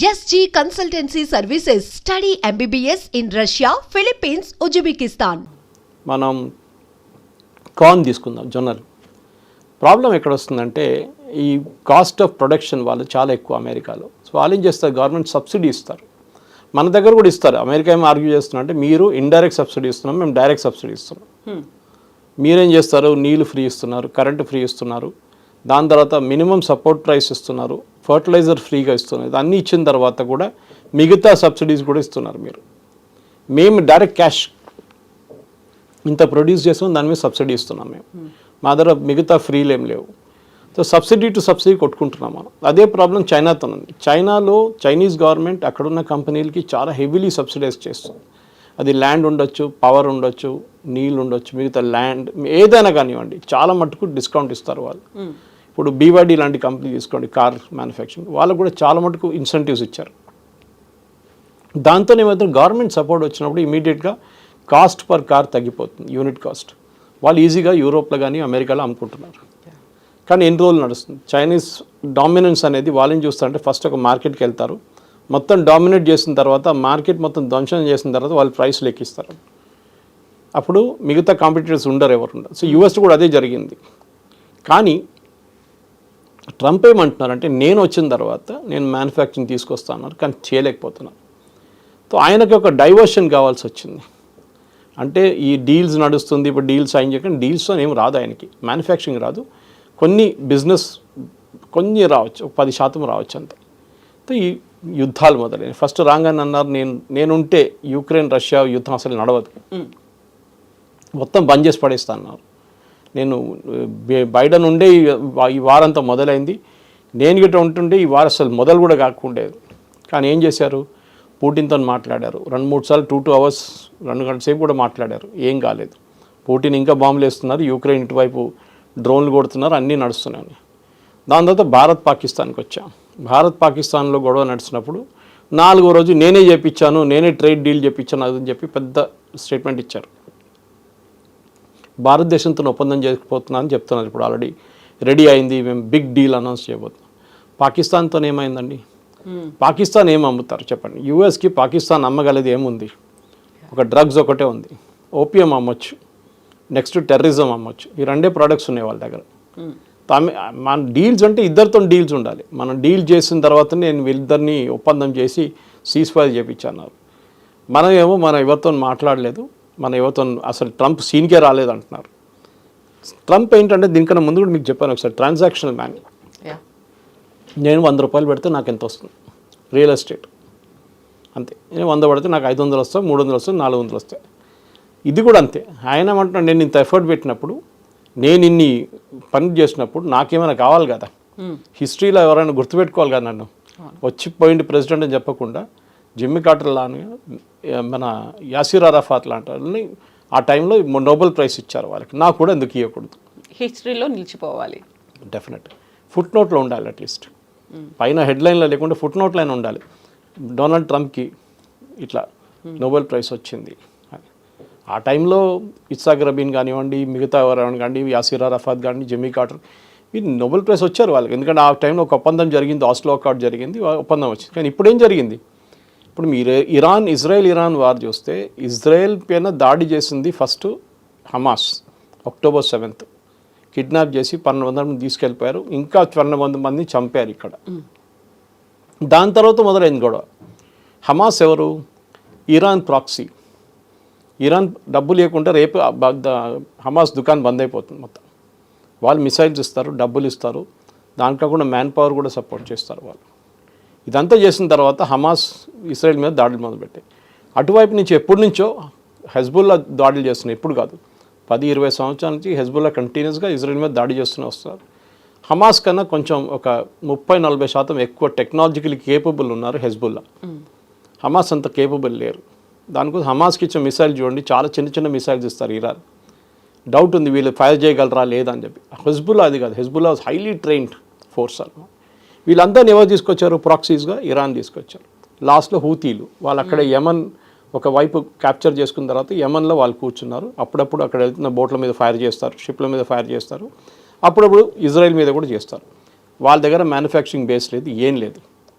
SG Consultancy Services. Study MBBS in Russia, Philippines, Uzbekistan. మనం corn తీసుకుందాం, జొన్నలు. Problem ఎక్కడ వస్తుందంటే ఈ కాస్ట్ ఆఫ్ ప్రొడక్షన్ వాళ్ళు చాలా ఎక్కువ అమెరికాలో. సో వాళ్ళు ఏం చేస్తారు, గవర్నమెంట్ సబ్సిడీ ఇస్తారు. మన దగ్గర కూడా ఇస్తారు. అమెరికా ఏం ఆర్గ్యూ చేస్తున్నా అంటే మీరు ఇండైరెక్ట్ సబ్సిడీ ఇస్తున్నాం, మేము డైరెక్ట్ సబ్సిడీ ఇస్తున్నాం. మీరేం చేస్తారు, నీళ్ళు ఫ్రీ ఇస్తున్నారు, కరెంటు ఫ్రీ ఇస్తున్నారు, దాని తర్వాత మినిమం సపోర్ట్ ప్రైస్ ఇస్తున్నారు, ఫర్టిలైజర్ ఫ్రీగా ఇస్తున్నారు. అన్నీ ఇచ్చిన తర్వాత కూడా మిగతా సబ్సిడీస్ కూడా ఇస్తున్నారు మీరు. మేము డైరెక్ట్ క్యాష్ ఇంత ప్రొడ్యూస్ చేస్తున్నాం, దాని మీద సబ్సిడీ ఇస్తున్నాం మేము. మా దగ్గర మిగతా ఫ్రీలు ఏం లేవు. సో సబ్సిడీ టు సబ్సిడీ కొట్టుకుంటున్నాం మనం. అదే ప్రాబ్లం చైనాతో ఉంది. చైనాలో చైనీస్ గవర్నమెంట్ అక్కడున్న కంపెనీలకి చాలా హెవీలీ సబ్సిడైజ్ చేస్తుంది. అది ల్యాండ్ ఉండొచ్చు, పవర్ ఉండొచ్చు, నీళ్ళు ఉండొచ్చు, మిగతా ల్యాండ్ ఏదైనా కానివ్వండి, చాలా మటుకు డిస్కౌంట్ ఇస్తారు వాళ్ళు. ఇప్పుడు BYD లాంటి కంపెనీ తీసుకోండి, కార్ మ్యానుఫ్యాక్చరింగ్, వాళ్ళకు కూడా చాలా మటుకు ఇన్సెంటివ్స్ ఇచ్చారు. దాంతో ఏమైతే గవర్నమెంట్ సపోర్ట్ వచ్చినప్పుడు ఇమీడియట్గా కాస్ట్ పర్ కార్ తగ్గిపోతుంది, యూనిట్ కాస్ట్. వాళ్ళు ఈజీగా యూరోప్లో కానీ అమెరికాలో అమ్ముకుంటున్నారు. కానీ ఎన్ని రోజులు నడుస్తుంది? చైనీస్ డామినెన్స్ అనేది వాళ్ళని చూస్తారంటే ఫస్ట్ ఒక మార్కెట్కి వెళ్తారు, మొత్తం డామినేట్ చేసిన తర్వాత మార్కెట్ మొత్తం ధ్వంసం చేసిన తర్వాత వాళ్ళు ప్రైస్ లెక్కిస్తారు. అప్పుడు మిగతా కాంపిటీటర్స్ ఉండరు, ఎవరు ఉండరు. సో US కూడా అదే జరిగింది. కానీ ట్రంప్ ఏమంటున్నారంటే నేను వచ్చిన తర్వాత నేను మ్యానుఫ్యాక్చరింగ్ తీసుకొస్తాను, కానీ చేయలేకపోతున్నాను. సో ఆయనకి ఒక డైవర్షన్ కావాల్సి వచ్చింది. అంటే ఈ డీల్స్ నడుస్తుంది, ఇప్పుడు డీల్స్ సైన్ చేయకుండా డీల్స్తో ఏం రాదు ఆయనకి, మ్యానుఫ్యాక్చరింగ్ రాదు, కొన్ని బిజినెస్ కొన్ని రావచ్చు, 10% రావచ్చు అంతే. సో ఈ యుద్ధాలు మొదలైనవి. ఫస్ట్ రాగానే అన్నారు నేనుంటే యుక్రెయిన్ రష్యా యుద్ధం అసలు నడవదు, మొత్తం బంద్ చేసి పడేస్తా అన్నారు. నేను బైడెన్ ఉండే ఈ వారంతా మొదలైంది, నేను గిట్ట ఉంటుండే ఈ వారం అసలు మొదలు కూడా కాకుండేది. కానీ ఏం చేశారు, పుటిన్తో మాట్లాడారు 2-3 సార్లు, 2 hours 2 గంటల సేపు కూడా మాట్లాడారు, ఏం కాలేదు. పుటిన్ ఇంకా బాంబులు వేస్తున్నారు, యుక్రెయిన్ ఇటువైపు డ్రోన్లు కొడుతున్నారు, అన్నీ నడుస్తున్నాయి. దాని తర్వాత భారత్ పాకిస్తాన్కి వచ్చాం. భారత్ పాకిస్తాన్లో గొడవ నడిచినప్పుడు 4వ రోజు నేనే చేపించాను, నేనే ట్రేడ్ డీల్ చేపించాను అదని చెప్పి పెద్ద స్టేట్మెంట్ ఇచ్చారు. భారతదేశంతో ఒప్పందం చేయకపోతున్నా అని చెప్తున్నారు. ఇప్పుడు ఆల్రెడీ రెడీ అయింది, మేము బిగ్ డీల్ అనౌన్స్ చేయబోతున్నాం. పాకిస్తాన్తో ఏమైందండి? పాకిస్తాన్ ఏం అమ్ముతారు చెప్పండి? USకి పాకిస్తాన్ అమ్మగలది ఏముంది? ఒక డ్రగ్స్ ఒకటే ఉంది, ఓపియం అమ్మొచ్చు, నెక్స్ట్ టెర్రరిజం అమ్మొచ్చు. ఈ 2 ప్రోడక్ట్స్ ఉన్నాయి వాళ్ళ దగ్గర. మన డీల్స్ అంటే ఇద్దరితో డీల్స్ ఉండాలి. మనం డీల్ చేసిన తర్వాత నేను వీళ్ళిద్దరిని ఒప్పందం చేసి సీజ్ఫైర్ చేయించన్నారు. మనం ఎవరితో మాట్లాడలేదు, మన ఎవరితో అసలు ట్రంప్ సీన్కే రాలేదు అంటున్నారు. ట్రంప్ ఏంటంటే దీనికన్నా ముందు కూడా మీకు చెప్పాను ఒకసారి, ట్రాన్సాక్షనల్ మ్యాన్. నేను 100 రూపాయలు పెడితే నాకు ఎంత వస్తుంది? రియల్ ఎస్టేట్ అంతే. నేను 100 పెడితే నాకు 500 వస్తాయి, 300 వస్తాయి, 400 వస్తాయి. ఇది కూడా అంతే. ఆయన ఏమంటున్నాడు, నేను ఇంత ఎఫర్ట్ పెట్టినప్పుడు, నేను ఇన్ని పని చేసినప్పుడు నాకేమైనా కావాలి కదా, హిస్టరీలో ఎవరైనా గుర్తుపెట్టుకోవాలి కదా నన్ను. వచ్చిపోయింది ప్రెసిడెంట్ అని చెప్పకుండా జిమ్మీ కార్టర్ లాని, మన యాసిర్ అరాఫాత్ లాంటి వాళ్ళని ఆ టైంలో నోబెల్ ప్రైజ్ ఇచ్చారు వాళ్ళకి. నాకు కూడా ఎందుకు ఇవ్వకూడదు? హిస్టరీలో నిలిచిపోవాలి. డెఫినెట్ ఫుట్ నోట్లో ఉండాలి, అట్లీస్ట్ పైన హెడ్లైన్లో లేకుండా ఫుట్ నోట్లో అయినా ఉండాలి. డొనాల్డ్ ట్రంప్కి ఇట్లా నోబెల్ ప్రైజ్ వచ్చింది. ఆ టైంలో ఇస్సాక్ రబీన్ కానివ్వండి, మిగతా ఎవరైనా కానివ్వండి, యాసిర్ అరాఫాత్ కానివ్వండి, జిమ్మీ కార్టర్, వీళ్ళు నోబెల్ ప్రైజ్ వచ్చారు వాళ్ళకి. ఎందుకంటే ఆ టైంలో ఒక ఒప్పందం జరిగింది, ఆస్లో అకార్డ్ జరిగింది, ఒప్పందం వచ్చింది. కానీ ఇప్పుడు ఏం జరిగింది? ఇప్పుడు మీరు ఇజ్రాయెల్ వార్ చూస్తే, ఇజ్రాయెల్ పైన దాడి చేసింది first Hamas, October 7th kidnap చేసి 1200 మంది తీసుకెళ్ళిపోయారు, ఇంకా 1200 మంది చంపారు ఇక్కడ. దాని తర్వాత మొదలైంది గొడవ. హమాస్ ఎవరు? Iran proxy. ఇరాన్ డబ్బు లేకుండా రేపు హమాస్ దుకాణం బంద్ అయిపోతుంది మొత్తం. వాళ్ళు మిసైల్స్ ఇస్తారు, డబ్బులు ఇస్తారు, దాంట్లో కూడా మ్యాన్ పవర్ కూడా సపోర్ట్ చేస్తారు వాళ్ళు. ఇదంతా చేసిన తర్వాత హమాస్ ఇజ్రాయెల్ మీద దాడులు మొదలుపెట్టాయి. అటువైపు నుంచి ఎప్పటి నుంచో హెజ్బుల్లా దాడులు చేస్తున్నాయి, ఇప్పుడు కాదు, 10-20 సంవత్సరాల నుంచి హెజ్బుల్లా కంటిన్యూస్గా ఇజ్రాయెల్ మీద దాడి చేస్తూనే వస్తున్నారు. హమాస్ కన్నా కొంచెం ఒక 30-40% ఎక్కువ టెక్నాలజికలీ కేపబుల్ ఉన్నారు హెజ్బుల్లా. హమాస్ అంత కేపబుల్ లేరు. దానికోసం హమాస్కి ఇచ్చే మిసైల్ చూడండి, చాలా చిన్న మిసైల్స్ ఇస్తారు ఇరాన్. డౌట్ ఉంది వీళ్ళు ఫైర్ చేయగలరా లేదా అని చెప్పి. హెజ్బుల్లా అది కాదు, హెజ్బుల్లా హైలీ ట్రైన్డ్ ఫోర్స్ అన్నమాట. వీళ్ళందరినీ ఎవరు తీసుకొచ్చారు? ప్రాక్సీస్గా ఇరాన్ తీసుకొచ్చారు. లాస్ట్లో హూతీలు వాళ్ళు అక్కడ యమన్ ఒకవైపు క్యాప్చర్ చేసుకున్న తర్వాత యమన్లో వాళ్ళు కూర్చున్నారు. అప్పుడప్పుడు అక్కడ వెళ్తున్న బోట్ల మీద ఫైర్ చేస్తారు, షిప్ల మీద ఫైర్ చేస్తారు, అప్పుడప్పుడు ఇజ్రాయెల్ మీద కూడా చేస్తారు. వాళ్ళ దగ్గర మ్యానుఫ్యాక్చరింగ్ బేస్ లేదు, ఏం లేదు.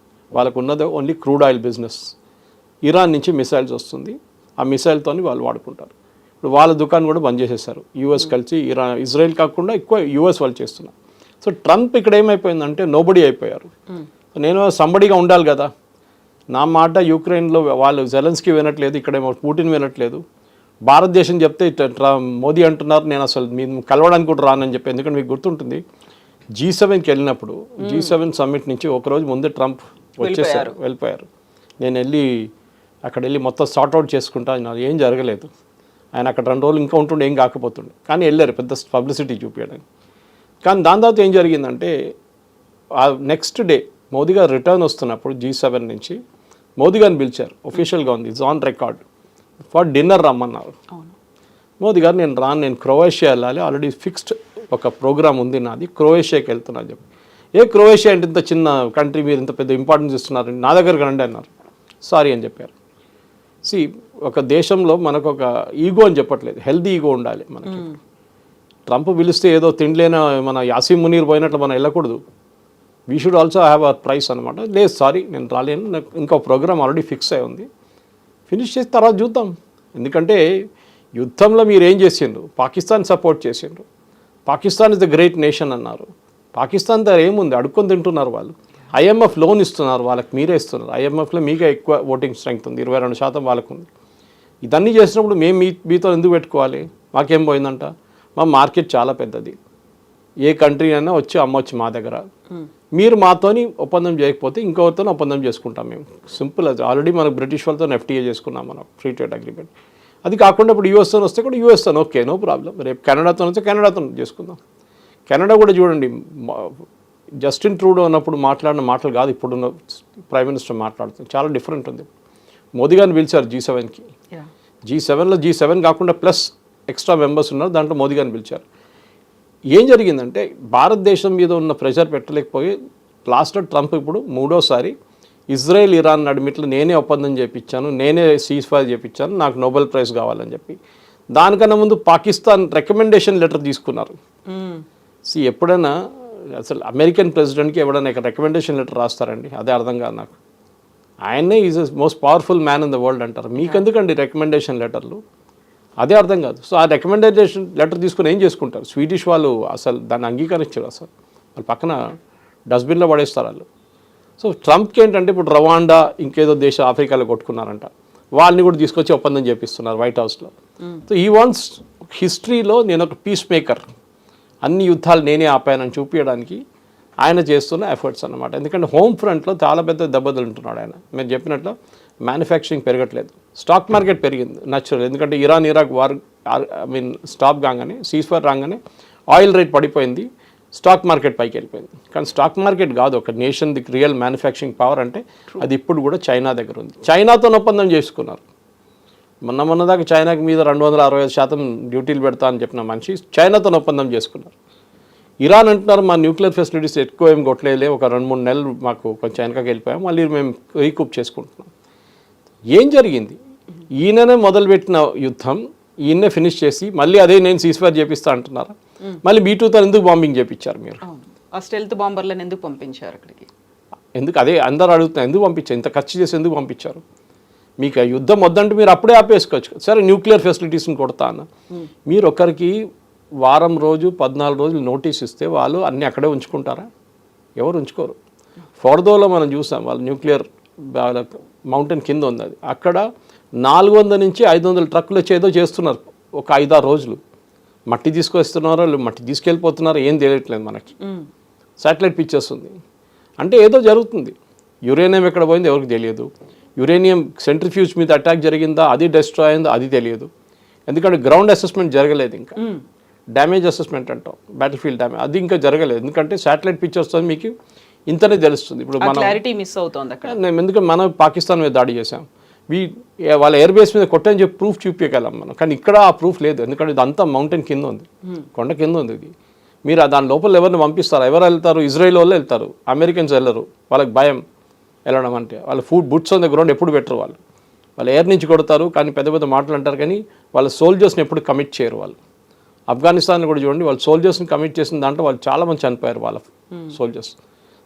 వాళ్ళకు ఉన్నది only crude oil business. Iran నుంచి మిసైల్స్ వస్తుంది, ఆ మిసైల్తో వాళ్ళు వాడుకుంటారు. ఇప్పుడు వాళ్ళ దుకాణం కూడా బంద్ చేసేసారు. యూఎస్ కలిసి ఇజ్రాయెల్ కాకుండా ఎక్కువ యూఎస్ వాళ్ళు చేస్తున్నారు. సో ట్రంప్ ఇక్కడ ఏమైపోయిందంటే నోబడీ అయిపోయారు. నేను సంబడిగా ఉండాలి కదా, నా మాట యూక్రెయిన్లో వాళ్ళు జెలెన్స్కీ వినట్లేదు, ఇక్కడేమో పుటిన్ వినట్లేదు. భారతదేశం చెప్తే మోదీ అంటున్నారు నేను అసలు మీరు కలవడానికి కూడా రానని చెప్పి. ఎందుకంటే మీకు గుర్తుంటుంది G7కి వెళ్ళినప్పుడు G7 సమ్మిట్ నుంచి ఒకరోజు ముందే ట్రంప్ వచ్చేసారు, వెళ్ళిపోయారు. నేను అక్కడ వెళ్ళి మొత్తం సార్ట్అవుట్ చేసుకుంటా, ఏం జరగలేదు. ఆయన అక్కడ 2 రోజులు ఇంకా ఉంటుండే ఏం కాకపోతుండే, కానీ వెళ్ళారు పెద్ద పబ్లిసిటీ చూపించడానికి. కానీ దాని తర్వాత ఏం జరిగిందంటే ఆ నెక్స్ట్ డే మోదీ గారు రిటర్న్ వస్తున్నప్పుడు G7 నుంచి మోదీ గారిని పిలిచారు, ఒఫీషియల్గా ఉంది, it's on record, for dinner రమ్మన్నారు. మోదీ గారు నేను రాను, నేను క్రొయేషియా వెళ్ళాలి, ఆల్రెడీ ఫిక్స్డ్ ఒక ప్రోగ్రామ్ ఉంది నాది, క్రొయేషియాకి వెళ్తున్నా చెప్పి. క్రొయేషియా అంటే ఇంత చిన్న కంట్రీ మీరు ఇంత పెద్ద ఇంపార్టెన్స్ ఇస్తున్నారు, నా దగ్గరకు రండి అన్నారు. సారీ అని చెప్పారు. ఒక దేశంలో మనకు ఒక ఈగో అని చెప్పట్లేదు, హెల్దీ ఈగో ఉండాలి మనకి. ట్రంప్ పిలిస్తే ఏదో తిండిలేన మన యాసిం మునీర్ పోయినట్లు మనం వెళ్ళకూడదు. We should also have our price అనమాట. లేదు సారీ నేను రాలేను, నాకు ఇంకో ప్రోగ్రామ్ ఆల్రెడీ ఫిక్స్ అయి ఉంది, ఫినిష్ చేసి తర్వాత చూద్దాం. ఎందుకంటే యుద్ధంలో మీరు ఏం చేసిండ్రు, పాకిస్తాన్ సపోర్ట్ చేసిండ్రు. Pakistan is the great nation అన్నారు. పాకిస్తాన్ దగ్గర ఏముంది, అడుక్కొని తింటున్నారు వాళ్ళు. IMF లోన్ ఇస్తున్నారు, వాళ్ళకి మీరే ఇస్తున్నారు. IMFలో మీకే ఎక్కువ ఓటింగ్ స్ట్రెంగ్త్ ఉంది, 22% వాళ్ళకు ఉంది. ఇదన్నీ చేసినప్పుడు మేము మీతో ఎందుకు పెట్టుకోవాలి, మాకేం పోయిందంట. మా మార్కెట్ చాలా పెద్దది, ఏ కంట్రీ అయినా వచ్చి అమ్మొచ్చు మా దగ్గర. మీరు మాతోని ఒప్పందం చేయకపోతే ఇంకొకరితో ఒప్పందం చేసుకుంటాం మేము. సింపుల్ అది. ఆల్రెడీ మనకు బ్రిటిష్ వాళ్ళతో FTA చేసుకున్నాం మనం, ఫ్రీ ట్రేడ్ అగ్రిమెంట్. అది కాకుండా ఇప్పుడు యూఎస్తో వస్తే కూడా యూఎస్తో ఓకే, నో ప్రాబ్లం. రేపు కెనడాతో వస్తే కెనడాతో చేసుకుందాం. కెనడా కూడా చూడండి, జస్టిన్ ట్రూడో ఉన్నప్పుడు మాట్లాడిన మాటలు కాదు ఇప్పుడున్న ప్రైమ్ మినిస్టర్ మాట్లాడుతుంది, చాలా డిఫరెంట్ ఉంది. మోదీ గారిని పిలిచారు G7కి. G7లో G7 కాకుండా ప్లస్ ఎక్స్ట్రా మెంబర్స్ ఉన్నారు, దాంట్లో మోదీ గారిని పిలిచారు. ఏం జరిగిందంటే భారతదేశం మీద ఉన్న ప్రెషర్ పెట్టలేకపోయి లాస్ట్లో ట్రంప్ ఇప్పుడు 3వసారి ఇజ్రాయెల్ ఇరాన్ నడిమిట్లో నేనే ఒప్పందం చేయించాను, నేనే సీజ్ ఫైర్ చేయించాను, నాకు నోబెల్ ప్రైజ్ కావాలని చెప్పి. దానికన్నా ముందు పాకిస్తాన్ రికమెండేషన్ లెటర్ తీసుకున్నారు. ఎప్పుడైనా అసలు అమెరికన్ ప్రెసిడెంట్కి ఎవడైనా రికమెండేషన్ లెటర్ రాస్తారండి, అదే అర్థం కాదు నాకు. ఆయనే is most powerful man in the world అంటారు, మీకెందుకండి రికమెండేషన్ లెటర్లు, అదే అర్థం కాదు. సో ఆ రికమెండేషన్ లెటర్ తీసుకుని ఏం చేసుకుంటారు, స్వీడిష్ వాళ్ళు అసలు దాన్ని అంగీకరించారు, అసలు వాళ్ళు పక్కన డస్ట్బిన్లో పడేస్తారు వాళ్ళు. సో ట్రంప్కి ఏంటంటే ఇప్పుడు రవాండా ఇంకేదో దేశం ఆఫ్రికాలో కొట్టుకున్నారంట, వాళ్ళని కూడా తీసుకొచ్చి ఒప్పందం చేపిస్తున్నారు వైట్ హౌస్లో. సో ఈ వాంట్స్ హిస్టరీలో నేను ఒక పీస్ మేకర్, అన్ని యుద్ధాలు నేనే ఆపానని చూపించడానికి ఆయన చేస్తున్న ఎఫర్ట్స్ అన్నమాట. ఎందుకంటే హోమ్ ఫ్రంట్లో చాలా పెద్ద దెబ్బతింటున్నాడు ఆయన. మీరు చెప్పినట్లు మ్యానుఫ్యాక్చరింగ్ పెరగట్లేదు, స్టాక్ మార్కెట్ పెరిగింది న్యాచురల్. ఎందుకంటే ఇరాక్ వార్ స్టాప్ కాగానే, సీజ్ ఫైర్ రాగానే ఆయిల్ రేట్ పడిపోయింది, స్టాక్ మార్కెట్ పైకి వెళ్ళిపోయింది. కానీ స్టాక్ మార్కెట్ కాదు ఒక nation the real manufacturing power అంటే అది ఇప్పుడు కూడా చైనా దగ్గర ఉంది. చైనాతో ఒప్పందం చేసుకున్నారు. మొన్నదాకా చైనాకి మీద 265% డ్యూటీలు పెడతా అని చెప్పిన మనిషి చైనాతో ఒప్పందం చేసుకున్నారు. ఇరాన్ అంటున్నారు మా న్యూక్లియర్ ఫెసిలిటీస్ ఎక్కువ ఏం కొట్టలేదులే, ఒక 2-3 నెలలు మాకు కొంచెం వెనకకి వెళ్ళిపోయాం, మళ్ళీ మేము రీకూప్ చేసుకుంటున్నాం. ఏం జరిగింది, ఈయననే మొదలుపెట్టిన యుద్ధం ఈయన్నే ఫినిష్ చేసి మళ్ళీ అదే నేను సీజ్ఫైర్ చేపిస్తా అంటున్నారు. మళ్ళీ B2తో ఎందుకు బాంబింగ్ చేపించారు మీరు, ఆ స్టెల్త్ బాంబర్లను ఎందుకు పంపించారు అక్కడికి, ఎందుకు అదే అందరూ అడుగుతున్నారు, ఎందుకు పంపించారు, ఇంత ఖర్చు చేసి ఎందుకు పంపించారు. మీకు ఆ యుద్ధం వద్దంటే మీరు అప్పుడే ఆపేసుకోవచ్చు, సరే న్యూక్లియర్ ఫెసిలిటీస్ని కొడతా అన్న. మీరు ఒకరికి వారం రోజు 14 రోజులు నోటీస్ ఇస్తే వాళ్ళు అన్నీ అక్కడే ఉంచుకుంటారా, ఎవరు ఉంచుకోరు. ఫోర్దోలో మనం చూసాం, వాళ్ళు న్యూక్లియర్ మౌంటైన్ కింద ఉంది, అది అక్కడ 400 నుంచి 500 ట్రక్కులు వచ్చి ఏదో చేస్తున్నారు ఒక 5-6 రోజులు. మట్టి తీసుకొస్తున్నారో మట్టి తీసుకెళ్ళిపోతున్నారో ఏం తెలియట్లేదు మనకి. శాటిలైట్ పిక్చర్స్ ఉంది అంటే ఏదో జరుగుతుంది. యురేనియం ఎక్కడ పోయిందో ఎవరికి తెలియదు, యురేనియం సెంట్రిఫ్యూజ్ మీద అటాక్ జరిగిందా, అది డిస్ట్రాయ్ అయిందో అది తెలియదు. ఎందుకంటే గ్రౌండ్ అసెస్మెంట్ జరగలేదు, ఇంకా డ్యామేజ్ అసెస్మెంట్ అంటాం, బ్యాటిల్ ఫీల్డ్ డ్యామేజ్ అది ఇంకా జరగలేదు. ఎందుకంటే శాటిలైట్ పిక్చర్స్తో మీకు ఇంతనే తెలుస్తుంది. ఇప్పుడు మనం క్లారిటీ మిస్ అవుతుంది అక్కడ. ఎందుకంటే మనం పాకిస్తాన్ మీద దాడి చేసాం, వాళ్ళ ఎయిర్ బేస్ మీద కొట్టని చెప్పి ప్రూఫ్ చూపించగలం మనం, కానీ ఇక్కడ ఆ ప్రూఫ్ లేదు. ఎందుకంటే ఇదంతా మౌంటైన్ కింద ఉంది, కొండ కింద ఉంది. ఇది మీరు దాని లోపల ఎవరిని పంపిస్తారు, ఎవరు వెళ్తారు, ఇజ్రాయెల్ వాళ్ళు వెళ్తారు, అమెరికన్స్ వెళ్ళరు, వాళ్ళకి భయం వెళ్ళడం. అంటే వాళ్ళు బుట్స్ ఆన్ ద గ్రౌండ్ ఎప్పుడు పెట్టరు, వాళ్ళు ఎయిర్ నుంచి కొడతారు, కానీ పెద్ద పెద్ద మాటలు అంటారు, కానీ వాళ్ళ సోల్జర్స్ని ఎప్పుడు కమిట్ చేయరు. వాళ్ళు ఆఫ్ఘనిస్తాన్ కూడా చూడండి, వాళ్ళు సోల్జర్స్ని కమిట్ చేసిన దాంట్లో వాళ్ళు చాలామంది చనిపోయారు వాళ్ళ సోల్జర్స్.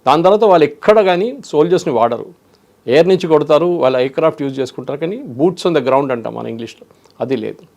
దాని తర్వాత వాళ్ళు ఎక్కడ కానీ సోల్జర్స్ని వాడరు, ఎయిర్ నుంచి కొడతారు, వాళ్ళ ఎయిర్ క్రాఫ్ట్ యూజ్ చేసుకుంటారు, కానీ బూట్స్ ఆన్ ద గ్రౌండ్ అంటాం మన ఇంగ్లీష్లో, అది లేదు.